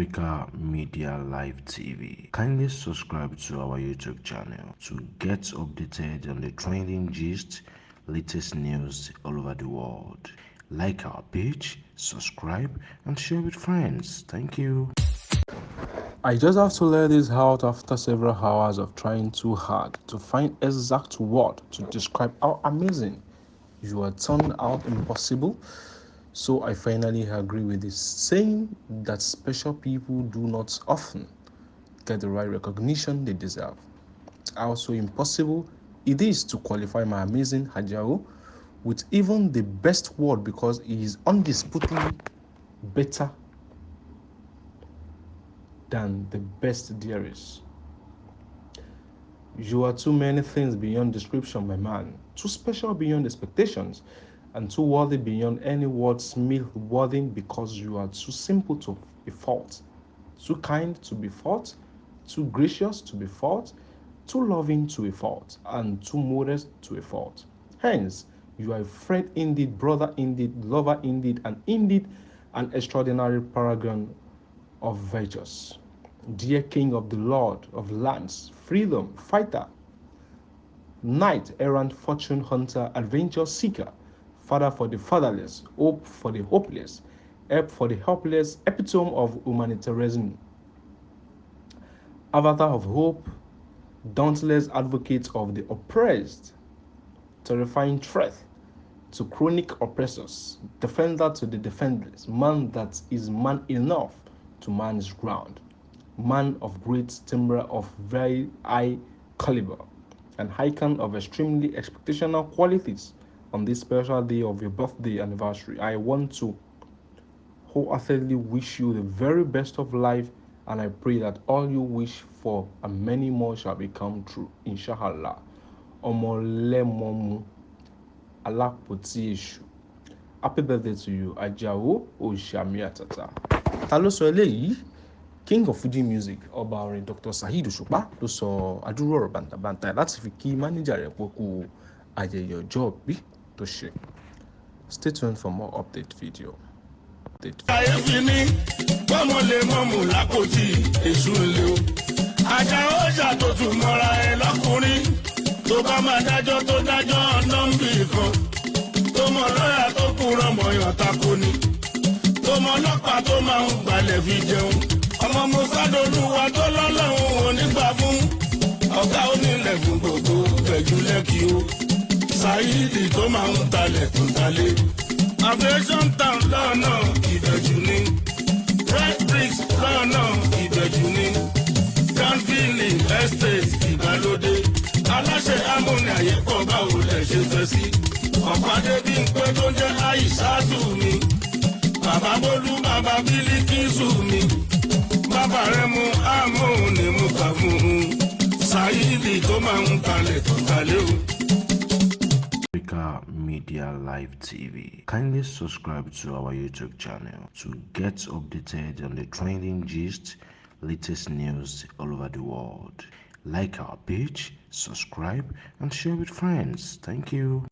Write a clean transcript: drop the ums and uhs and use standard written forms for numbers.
Africa Media Live TV. Kindly subscribe to our YouTube channel to get updated on the trending gist, latest news all over the world. Like our page, subscribe, and share with friends. Thank you. I just have to let this out after several hours of trying too hard to find exact word to describe how amazing you are turned out impossible. So I finally agree with this saying that special people do not often get the right recognition they deserve. How so impossible it is to qualify my amazing Hajao with even the best word, because he is undisputedly better than the best there is. You are too many things beyond description, my man. Too special beyond expectations, and too worthy beyond any wordsmith worthy, because you are too simple to be fault, too kind to be fault, too gracious to be fault, too loving to a fault, and too modest to a fault. Hence, you are a friend indeed, brother indeed, lover indeed, and indeed an extraordinary paragon of virtues. Dear King of the Lord of lands, freedom fighter, knight errant, fortune hunter, adventure seeker, father for the fatherless, hope for the hopeless, help for the helpless, epitome of humanitarianism, avatar of hope, dauntless advocate of the oppressed, terrifying threat to chronic oppressors, defender to the defenseless, man that is man enough to man's ground, man of great timbre of very high caliber, and icon of extremely expectational qualities. On this special day of your birthday anniversary, I want to wholeheartedly wish you the very best of life, and I pray that all you wish for and many more shall become true, inshallah. Omolemomu Alapoti Eshu. Happy birthday to you, Ajao Oshamiatata. Ta ló sọ eléyìí? King of Fuji Music, ọba orin Dr. Saheed Osupa ló sọ adúrú ọ̀rọ̀ bàǹtàbàǹtà láti fi kí mánéjà rẹ̀ pọ̀ kú ayẹyẹ ọjọ́ òbí tó ṣe. Stay tuned for more update video. Kàyéfì ni bọ́mọ lè mọ̀mù lápòtì èṣù ńlẹ̀ o. Àjàó ṣàtòtù mọ́ra ẹ lọ́kùnrin tó bá máa dájọ́ tó dájọ́ nọ́mbì kan. Tó mọ lọ́yà tó kúrọ̀ mọ̀yàn tako ni. Tó mọ ọlọ́pàá tó máa ń gbalẹ̀ fi jẹun. Ọmọ Mùsàdolúwa tó lọ́lọ́run ò ní gbà fún. Ọ̀gá onílẹ̀ fún gbogbo pẹ̀jú lẹ́kì o. Saheed tó máa ń talẹ̀ tó ń talẹ̀. Aviation town lọ́nà ìbẹ̀jú ni. Red bricks lọ́nà ìbẹ̀jú ni. Danville estate ìgbàlódé. Aláṣẹ amúnì àyẹ̀pọ̀ báwo lẹ̀ ṣe fẹ́ sí. Ọ̀pàdé bí n pé tó ń jẹ́ àìsàtù mi. Bàbá Bólú bàbá Bílíkísù mi. Bàbá rẹ̀ mú àmúhùn ní mú kà fún un. Saheed tó máa ń talẹ̀ tó talẹ̀ o. Africa Media Live TV. Kindly subscribe to our YouTube channel to get updated on the trending gist, latest news all over the world. Like our page, subscribe, and share with friends. Thank you.